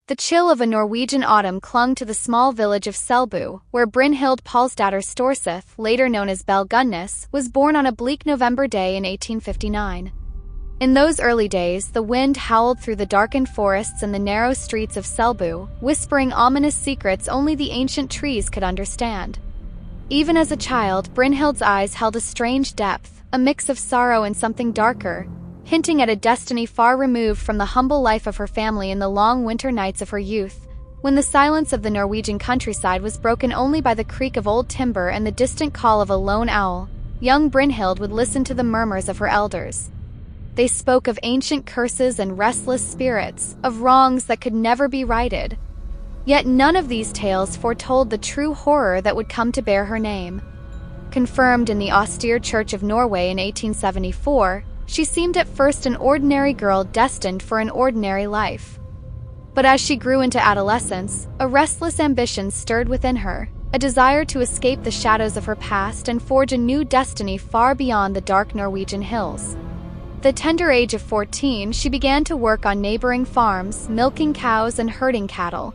The chill of a Norwegian autumn clung to the small village of Selbu, where Brynhild Paulsdatter Storseth, later known as Belle Gunness, was born on a bleak November day in 1859. In those early days, the wind howled through the darkened forests and the narrow streets of Selbu, whispering ominous secrets only the ancient trees could understand. Even as a child, Brynhild's eyes held a strange depth, a mix of sorrow and something darker, hinting at a destiny far removed from the humble life of her family in the long winter nights of her youth, when the silence of the Norwegian countryside was broken only by the creak of old timber and the distant call of a lone owl. Young Brynhild would listen to the murmurs of her elders. They spoke of ancient curses and restless spirits, of wrongs that could never be righted. Yet none of these tales foretold the true horror that would come to bear her name. Confirmed in the austere Church of Norway in 1874, she seemed at first an ordinary girl destined for an ordinary life. But as she grew into adolescence, a restless ambition stirred within her, a desire to escape the shadows of her past and forge a new destiny far beyond the dark Norwegian hills. At the tender age of 14, she began to work on neighboring farms, milking cows and herding cattle.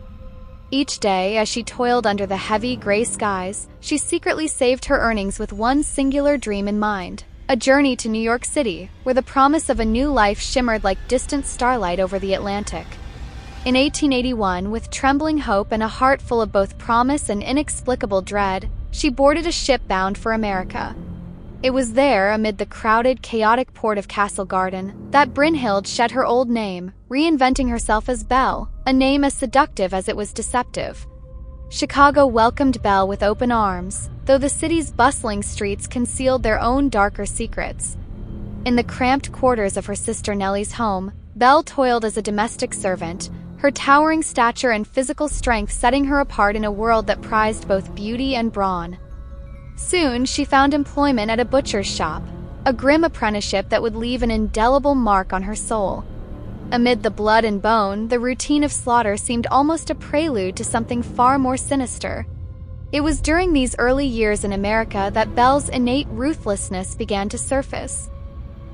Each day, as she toiled under the heavy, gray skies, she secretly saved her earnings with one singular dream in mind: a journey to New York City, where the promise of a new life shimmered like distant starlight over the Atlantic. In 1881, with trembling hope and a heart full of both promise and inexplicable dread, she boarded a ship bound for America. It was there, amid the crowded, chaotic port of Castle Garden, that Brynhild shed her old name, reinventing herself as Belle, a name as seductive as it was deceptive. Chicago welcomed Belle with open arms, though the city's bustling streets concealed their own darker secrets. In the cramped quarters of her sister Nellie's home, Belle toiled as a domestic servant, her towering stature and physical strength setting her apart in a world that prized both beauty and brawn. Soon, she found employment at a butcher's shop, a grim apprenticeship that would leave an indelible mark on her soul. Amid the blood and bone, the routine of slaughter seemed almost a prelude to something far more sinister. It was during these early years in America that Belle's innate ruthlessness began to surface.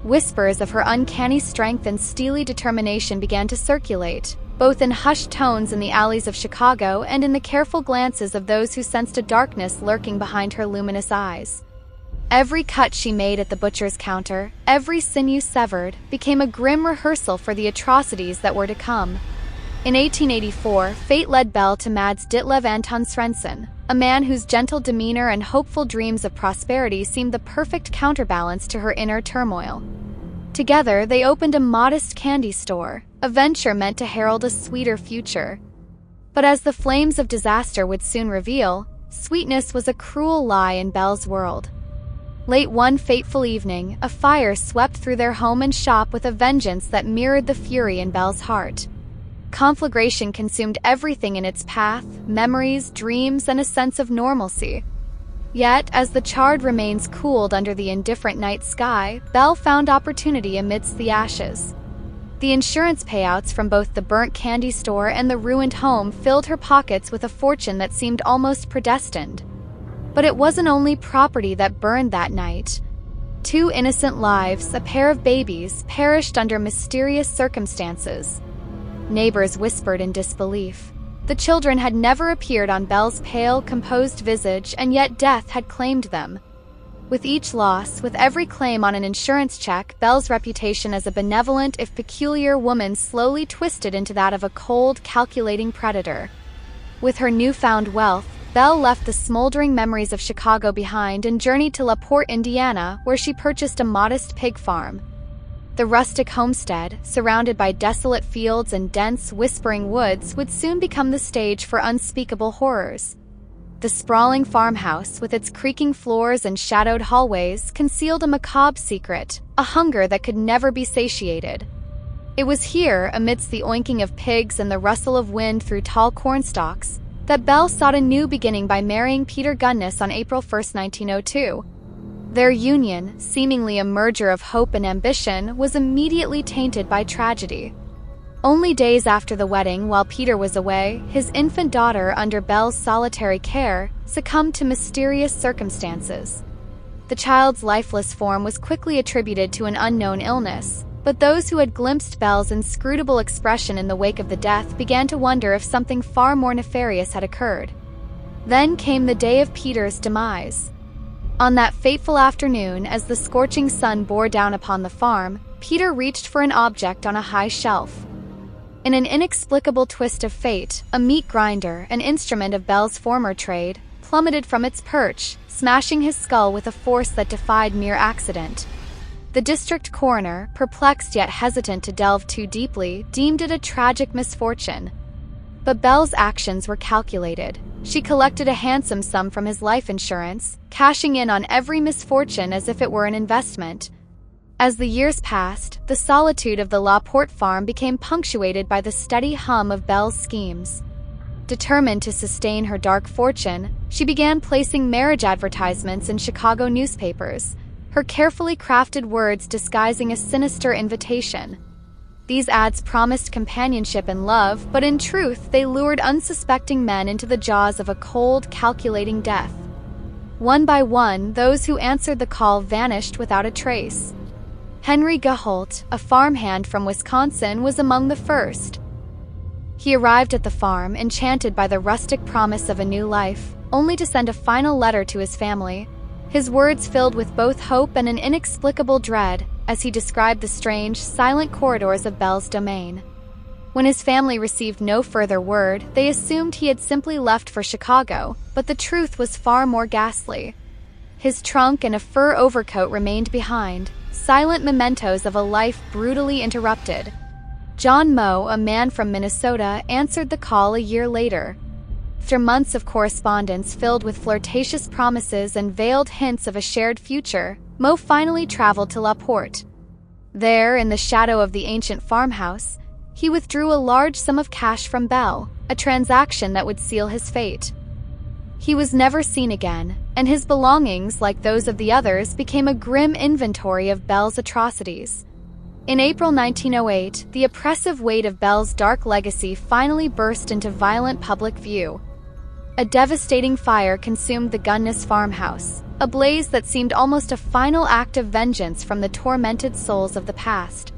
Whispers of her uncanny strength and steely determination began to circulate, both in hushed tones in the alleys of Chicago and in the careful glances of those who sensed a darkness lurking behind her luminous eyes. Every cut she made at the butcher's counter, every sinew severed, became a grim rehearsal for the atrocities that were to come. In 1884, fate led Belle to Mads Ditlev Anton Svensson, a man whose gentle demeanor and hopeful dreams of prosperity seemed the perfect counterbalance to her inner turmoil. Together, they opened a modest candy store, a venture meant to herald a sweeter future. But as the flames of disaster would soon reveal, sweetness was a cruel lie in Belle's world. Late one fateful evening, a fire swept through their home and shop with a vengeance that mirrored the fury in Belle's heart. Conflagration consumed everything in its path: memories, dreams, and a sense of normalcy. Yet, as the charred remains cooled under the indifferent night sky, Belle found opportunity amidst the ashes. The insurance payouts from both the burnt candy store and the ruined home filled her pockets with a fortune that seemed almost predestined. But it wasn't only property that burned that night. 2 innocent lives, a pair of babies, perished under mysterious circumstances. Neighbors whispered in disbelief. The children had never appeared on Belle's pale, composed visage, and yet death had claimed them. With each loss, with every claim on an insurance check, Belle's reputation as a benevolent, if peculiar woman slowly twisted into that of a cold, calculating predator. With her newfound wealth, Belle left the smoldering memories of Chicago behind and journeyed to La Porte, Indiana, where she purchased a modest pig farm. The rustic homestead, surrounded by desolate fields and dense, whispering woods, would soon become the stage for unspeakable horrors. The sprawling farmhouse, with its creaking floors and shadowed hallways, concealed a macabre secret, a hunger that could never be satiated. It was here, amidst the oinking of pigs and the rustle of wind through tall cornstalks, that Belle sought a new beginning by marrying Peter Gunness on April 1, 1902. Their union, seemingly a merger of hope and ambition, was immediately tainted by tragedy. Only days after the wedding, while Peter was away, his infant daughter, under Belle's solitary care, succumbed to mysterious circumstances. The child's lifeless form was quickly attributed to an unknown illness, But those who had glimpsed Belle's inscrutable expression in the wake of the death began to wonder if something far more nefarious had occurred. Then came the day of Peter's demise. On that fateful afternoon, as the scorching sun bore down upon the farm, Peter reached for an object on a high shelf. In an inexplicable twist of fate, a meat grinder, an instrument of Belle's former trade, plummeted from its perch, smashing his skull with a force that defied mere accident. The district coroner, perplexed yet hesitant to delve too deeply, deemed it a tragic misfortune. But Belle's actions were calculated. She collected a handsome sum from his life insurance, cashing in on every misfortune as if it were an investment. As the years passed, the solitude of the La Porte farm became punctuated by the steady hum of Belle's schemes. Determined to sustain her dark fortune, she began placing marriage advertisements in Chicago newspapers, her carefully crafted words disguising a sinister invitation. These ads promised companionship and love, but in truth they lured unsuspecting men into the jaws of a cold, calculating death. One by one, those who answered the call vanished without a trace. Henry Gaholt, a farmhand from Wisconsin, was among the first. He arrived at the farm, enchanted by the rustic promise of a new life, only to send a final letter to his family, his words filled with both hope and an inexplicable dread, as he described the strange, silent corridors of Belle's domain. When his family received no further word, they assumed he had simply left for Chicago, but the truth was far more ghastly. His trunk and a fur overcoat remained behind, silent mementos of a life brutally interrupted. John Moe, a man from Minnesota, answered the call a year later. After months of correspondence filled with flirtatious promises and veiled hints of a shared future, Moe finally traveled to La Porte. There, in the shadow of the ancient farmhouse, he withdrew a large sum of cash from Belle, a transaction that would seal his fate. He was never seen again, and his belongings, like those of the others, became a grim inventory of Belle's atrocities. In April 1908, the oppressive weight of Belle's dark legacy finally burst into violent public view. A devastating fire consumed the Gunness farmhouse, a blaze that seemed almost a final act of vengeance from the tormented souls of the past.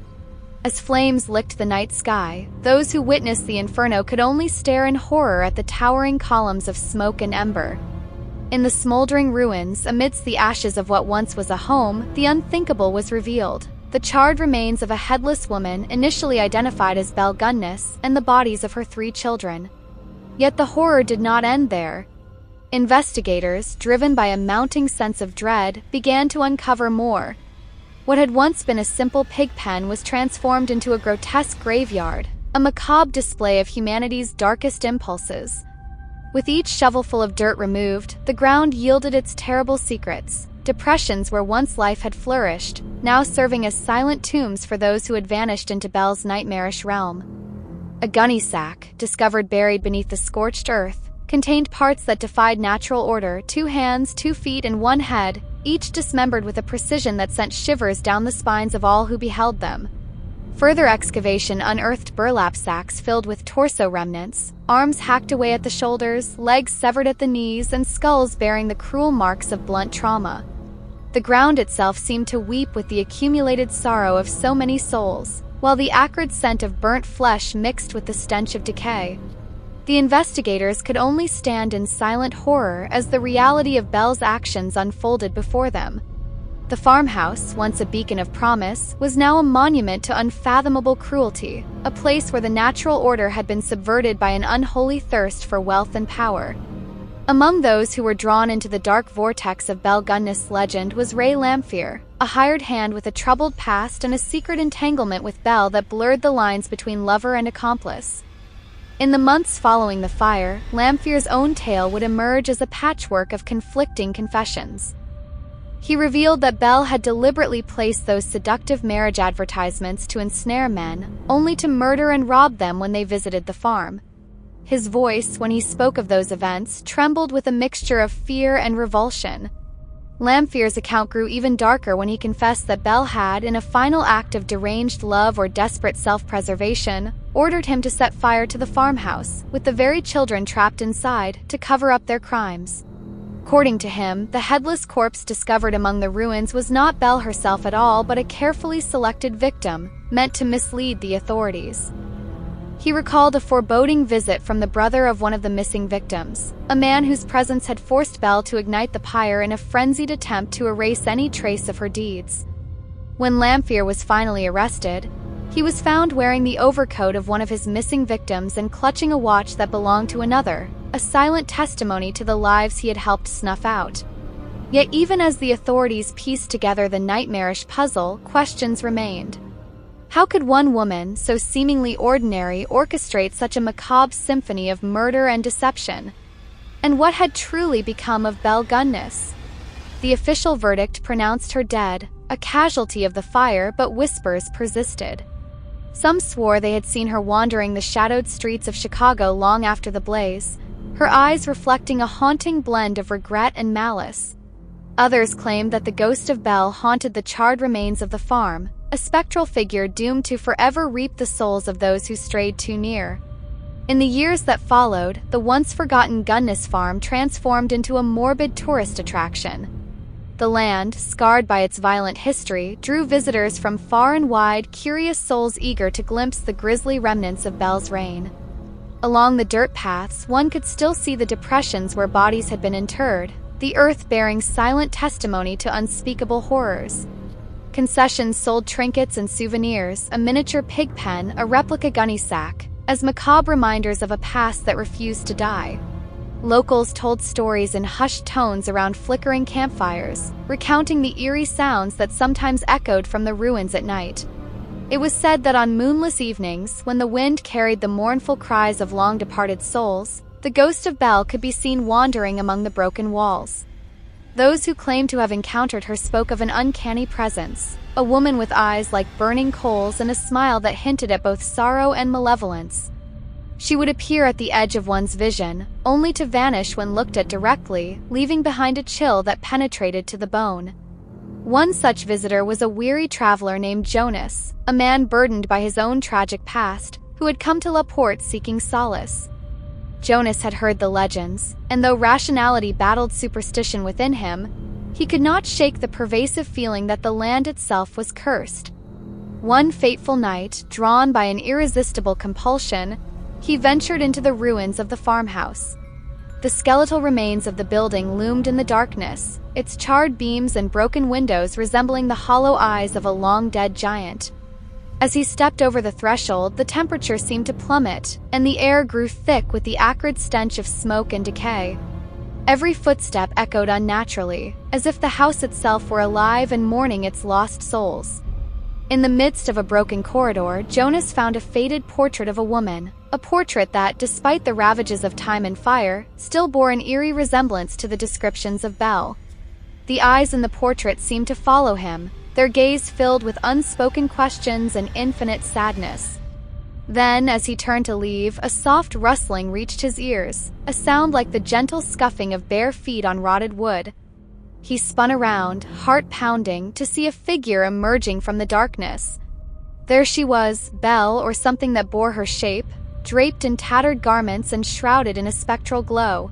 As flames licked the night sky, those who witnessed the inferno could only stare in horror at the towering columns of smoke and ember. In the smoldering ruins, amidst the ashes of what once was a home, the unthinkable was revealed: the charred remains of a headless woman initially identified as Belle Gunness and the bodies of her 3 children. Yet the horror did not end there. Investigators, driven by a mounting sense of dread, began to uncover more. What had once been a simple pig pen was transformed into a grotesque graveyard, a macabre display of humanity's darkest impulses. With each shovelful of dirt removed, the ground yielded its terrible secrets, depressions where once life had flourished, now serving as silent tombs for those who had vanished into Belle's nightmarish realm. A gunny sack, discovered buried beneath the scorched earth, contained parts that defied natural order: 2 hands, 2 feet, and 1 head, each dismembered with a precision that sent shivers down the spines of all who beheld them. Further excavation unearthed burlap sacks filled with torso remnants, arms hacked away at the shoulders, legs severed at the knees, and skulls bearing the cruel marks of blunt trauma. The ground itself seemed to weep with the accumulated sorrow of so many souls, while the acrid scent of burnt flesh mixed with the stench of decay. The investigators could only stand in silent horror as the reality of Belle's actions unfolded before them. The farmhouse, once a beacon of promise, was now a monument to unfathomable cruelty, a place where the natural order had been subverted by an unholy thirst for wealth and power. Among those who were drawn into the dark vortex of Belle Gunness' legend was Ray Lamphere, a hired hand with a troubled past and a secret entanglement with Belle that blurred the lines between lover and accomplice. In the months following the fire, Lamphere's own tale would emerge as a patchwork of conflicting confessions. He revealed that Belle had deliberately placed those seductive marriage advertisements to ensnare men, only to murder and rob them when they visited the farm. His voice, when he spoke of those events, trembled with a mixture of fear and revulsion. Lamphere's account grew even darker when he confessed that Belle had, in a final act of deranged love or desperate self-preservation, ordered him to set fire to the farmhouse, with the very children trapped inside, to cover up their crimes. According to him, the headless corpse discovered among the ruins was not Belle herself at all, but a carefully selected victim, meant to mislead the authorities. He recalled a foreboding visit from the brother of one of the missing victims, a man whose presence had forced Belle to ignite the pyre in a frenzied attempt to erase any trace of her deeds. When Lamphere was finally arrested, he was found wearing the overcoat of one of his missing victims and clutching a watch that belonged to another, a silent testimony to the lives he had helped snuff out. Yet even as the authorities pieced together the nightmarish puzzle, questions remained. How could one woman, so seemingly ordinary, orchestrate such a macabre symphony of murder and deception? And what had truly become of Belle Gunness? The official verdict pronounced her dead, a casualty of the fire, but whispers persisted. Some swore they had seen her wandering the shadowed streets of Chicago long after the blaze, her eyes reflecting a haunting blend of regret and malice. Others claimed that the ghost of Belle haunted the charred remains of the farm, a spectral figure doomed to forever reap the souls of those who strayed too near. In the years that followed, the once-forgotten Gunness farm transformed into a morbid tourist attraction. The land, scarred by its violent history, drew visitors from far and wide, curious souls eager to glimpse the grisly remnants of Belle's reign. Along the dirt paths, one could still see the depressions where bodies had been interred, the earth bearing silent testimony to unspeakable horrors. Concessions sold trinkets and souvenirs, a miniature pig pen, a replica gunny sack, as macabre reminders of a past that refused to die. Locals told stories in hushed tones around flickering campfires, recounting the eerie sounds that sometimes echoed from the ruins at night. It was said that on moonless evenings, when the wind carried the mournful cries of long-departed souls, the ghost of Belle could be seen wandering among the broken walls. Those who claimed to have encountered her spoke of an uncanny presence, a woman with eyes like burning coals and a smile that hinted at both sorrow and malevolence. She would appear at the edge of one's vision, only to vanish when looked at directly, leaving behind a chill that penetrated to the bone. One such visitor was a weary traveler named Jonas, a man burdened by his own tragic past, who had come to La Porte seeking solace. Jonas had heard the legends, and though rationality battled superstition within him, he could not shake the pervasive feeling that the land itself was cursed. One fateful night, drawn by an irresistible compulsion, he ventured into the ruins of the farmhouse. The skeletal remains of the building loomed in the darkness, its charred beams and broken windows resembling the hollow eyes of a long-dead giant. As he stepped over the threshold, the temperature seemed to plummet, and the air grew thick with the acrid stench of smoke and decay. Every footstep echoed unnaturally, as if the house itself were alive and mourning its lost souls. In the midst of a broken corridor, Jonas found a faded portrait of a woman, a portrait that, despite the ravages of time and fire, still bore an eerie resemblance to the descriptions of Belle. The eyes in the portrait seemed to follow him, their gaze filled with unspoken questions and infinite sadness. Then, as he turned to leave, a soft rustling reached his ears, a sound like the gentle scuffing of bare feet on rotted wood. He spun around, heart pounding, to see a figure emerging from the darkness. There she was, Belle, or something that bore her shape, draped in tattered garments and shrouded in a spectral glow.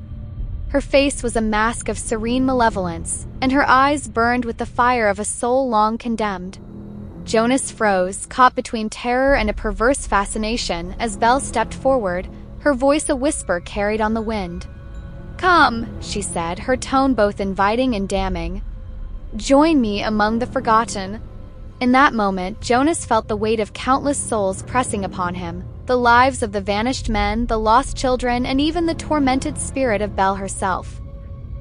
Her face was a mask of serene malevolence, and her eyes burned with the fire of a soul long condemned. Jonas froze, caught between terror and a perverse fascination, as Belle stepped forward, her voice a whisper carried on the wind. "Come," she said, her tone both inviting and damning. "Join me among the forgotten." In that moment, Jonas felt the weight of countless souls pressing upon him, the lives of the vanished men, the lost children, and even the tormented spirit of Belle herself.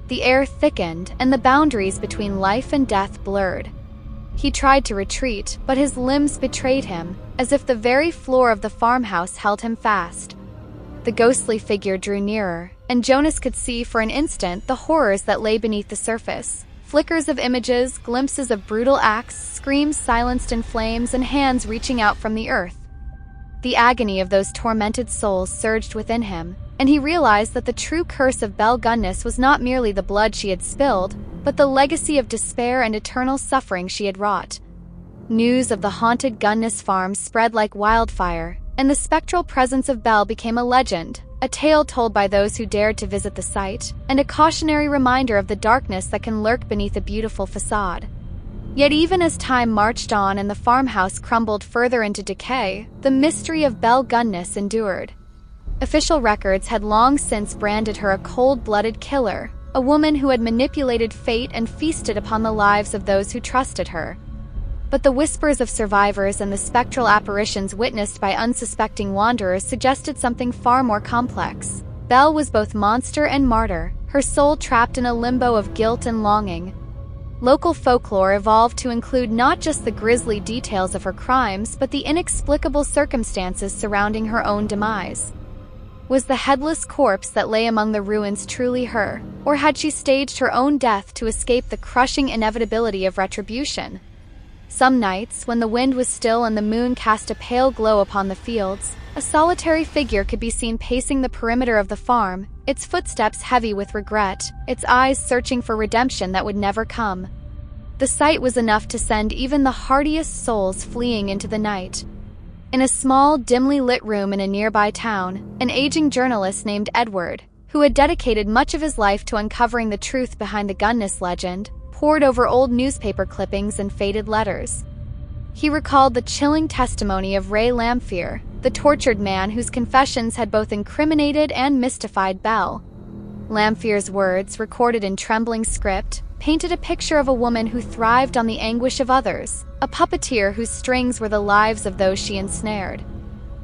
The air thickened, and the boundaries between life and death blurred. He tried to retreat, but his limbs betrayed him, as if the very floor of the farmhouse held him fast. The ghostly figure drew nearer, and Jonas could see for an instant the horrors that lay beneath the surface. Flickers of images, glimpses of brutal acts, screams silenced in flames, and hands reaching out from the earth. The agony of those tormented souls surged within him, and he realized that the true curse of Belle Gunness was not merely the blood she had spilled, but the legacy of despair and eternal suffering she had wrought. News of the haunted Gunness farm spread like wildfire, and the spectral presence of Belle became a legend, a tale told by those who dared to visit the site, and a cautionary reminder of the darkness that can lurk beneath a beautiful facade. Yet even as time marched on and the farmhouse crumbled further into decay, the mystery of Belle Gunness endured. Official records had long since branded her a cold-blooded killer, a woman who had manipulated fate and feasted upon the lives of those who trusted her. But the whispers of survivors and the spectral apparitions witnessed by unsuspecting wanderers suggested something far more complex. Belle was both monster and martyr, her soul trapped in a limbo of guilt and longing. Local folklore evolved to include not just the grisly details of her crimes, but the inexplicable circumstances surrounding her own demise. Was the headless corpse that lay among the ruins truly her, or had she staged her own death to escape the crushing inevitability of retribution? Some nights, when the wind was still and the moon cast a pale glow upon the fields, a solitary figure could be seen pacing the perimeter of the farm, its footsteps heavy with regret, its eyes searching for redemption that would never come. The sight was enough to send even the hardiest souls fleeing into the night. In a small, dimly lit room in a nearby town, an aging journalist named Edward, who had dedicated much of his life to uncovering the truth behind the Gunness legend, pored over old newspaper clippings and faded letters. He recalled the chilling testimony of Ray Lamphere, the tortured man whose confessions had both incriminated and mystified Belle. Lamphere's words, recorded in trembling script, painted a picture of a woman who thrived on the anguish of others, a puppeteer whose strings were the lives of those she ensnared.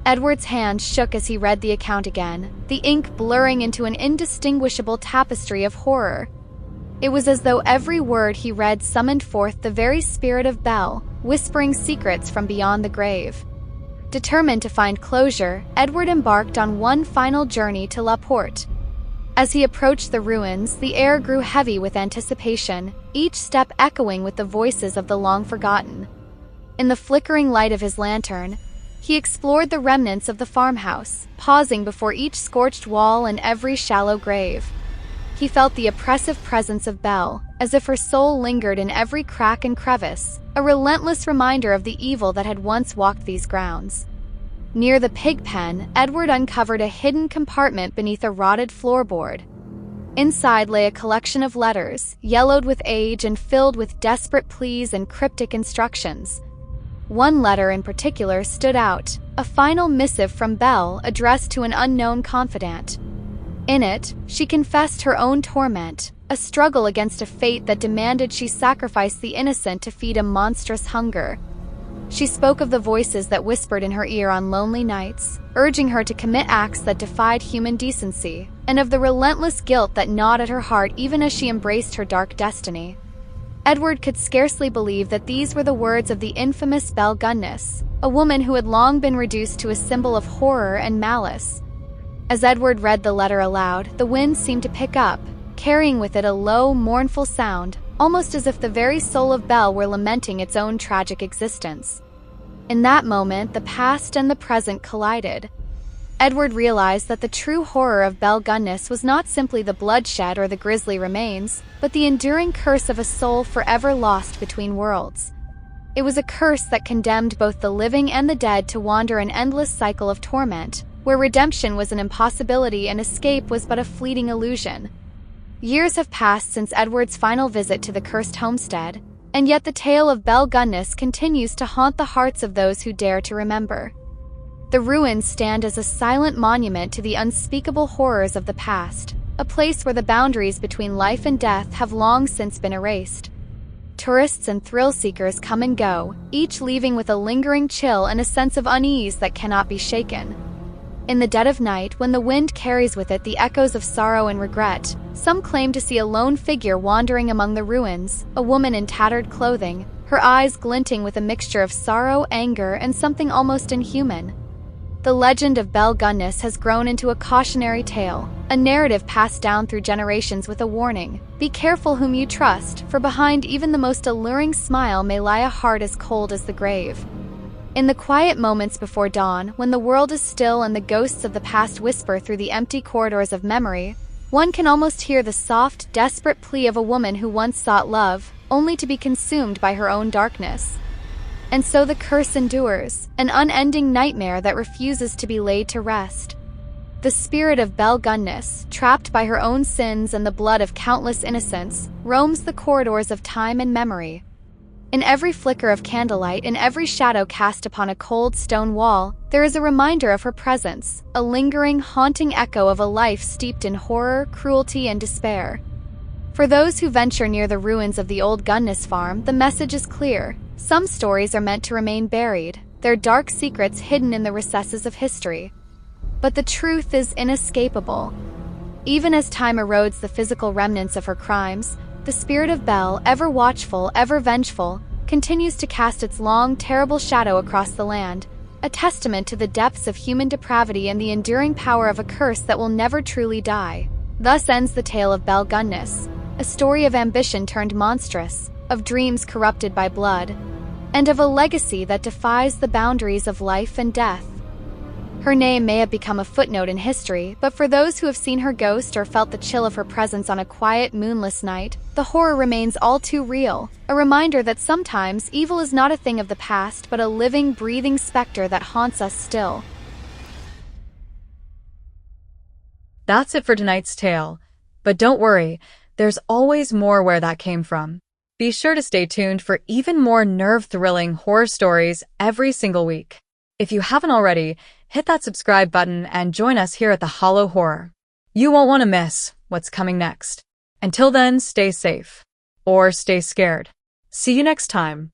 Edward's hand shook as he read the account again, the ink blurring into an indistinguishable tapestry of horror. It was as though every word he read summoned forth the very spirit of Belle, whispering secrets from beyond the grave. Determined to find closure, Edward embarked on one final journey to La Porte. As he approached the ruins, the air grew heavy with anticipation, each step echoing with the voices of the long-forgotten. In the flickering light of his lantern, he explored the remnants of the farmhouse, pausing before each scorched wall and every shallow grave. He felt the oppressive presence of Belle, as if her soul lingered in every crack and crevice, a relentless reminder of the evil that had once walked these grounds. Near the pig pen, Edward uncovered a hidden compartment beneath a rotted floorboard. Inside lay a collection of letters, yellowed with age and filled with desperate pleas and cryptic instructions. One letter in particular stood out, a final missive from Belle addressed to an unknown confidant. In it, she confessed her own torment, a struggle against a fate that demanded she sacrifice the innocent to feed a monstrous hunger. She spoke of the voices that whispered in her ear on lonely nights, urging her to commit acts that defied human decency, and of the relentless guilt that gnawed at her heart even as she embraced her dark destiny. Edward could scarcely believe that these were the words of the infamous Belle Gunness, a woman who had long been reduced to a symbol of horror and malice. As Edward read the letter aloud, the wind seemed to pick up, carrying with it a low, mournful sound, almost as if the very soul of Belle were lamenting its own tragic existence. In that moment, the past and the present collided. Edward realized that the true horror of Belle Gunness was not simply the bloodshed or the grisly remains, but the enduring curse of a soul forever lost between worlds. It was a curse that condemned both the living and the dead to wander an endless cycle of torment, where redemption was an impossibility and escape was but a fleeting illusion. Years have passed since Edward's final visit to the cursed homestead, and yet the tale of Belle Gunness continues to haunt the hearts of those who dare to remember. The ruins stand as a silent monument to the unspeakable horrors of the past, a place where the boundaries between life and death have long since been erased. Tourists and thrill-seekers come and go, each leaving with a lingering chill and a sense of unease that cannot be shaken. In the dead of night, when the wind carries with it the echoes of sorrow and regret, some claim to see a lone figure wandering among the ruins, a woman in tattered clothing, her eyes glinting with a mixture of sorrow, anger, and something almost inhuman. The legend of Belle Gunness has grown into a cautionary tale, a narrative passed down through generations with a warning: be careful whom you trust, for behind even the most alluring smile may lie a heart as cold as the grave. In the quiet moments before dawn, when the world is still and the ghosts of the past whisper through the empty corridors of memory, one can almost hear the soft, desperate plea of a woman who once sought love, only to be consumed by her own darkness. And so the curse endures, an unending nightmare that refuses to be laid to rest. The spirit of Belle Gunness, trapped by her own sins and the blood of countless innocents, roams the corridors of time and memory. In every flicker of candlelight, in every shadow cast upon a cold stone wall, there is a reminder of her presence, a lingering, haunting echo of a life steeped in horror, cruelty, and despair. For those who venture near the ruins of the old Gunness farm, the message is clear. Some stories are meant to remain buried, their dark secrets hidden in the recesses of history. But the truth is inescapable. Even as time erodes the physical remnants of her crimes, the spirit of Belle, ever watchful, ever vengeful, continues to cast its long, terrible shadow across the land, a testament to the depths of human depravity and the enduring power of a curse that will never truly die. Thus ends the tale of Belle Gunness, a story of ambition turned monstrous, of dreams corrupted by blood, and of a legacy that defies the boundaries of life and death. Her name may have become a footnote in history, but for those who have seen her ghost or felt the chill of her presence on a quiet, moonless night, the horror remains all too real, a reminder that sometimes evil is not a thing of the past, but a living, breathing specter that haunts us still. That's it for tonight's tale. But don't worry, there's always more where that came from. Be sure to stay tuned for even more nerve-thrilling horror stories every single week. If you haven't already, hit that subscribe button and join us here at the Hollow Horror. You won't want to miss what's coming next. Until then, stay safe. Or stay scared. See you next time.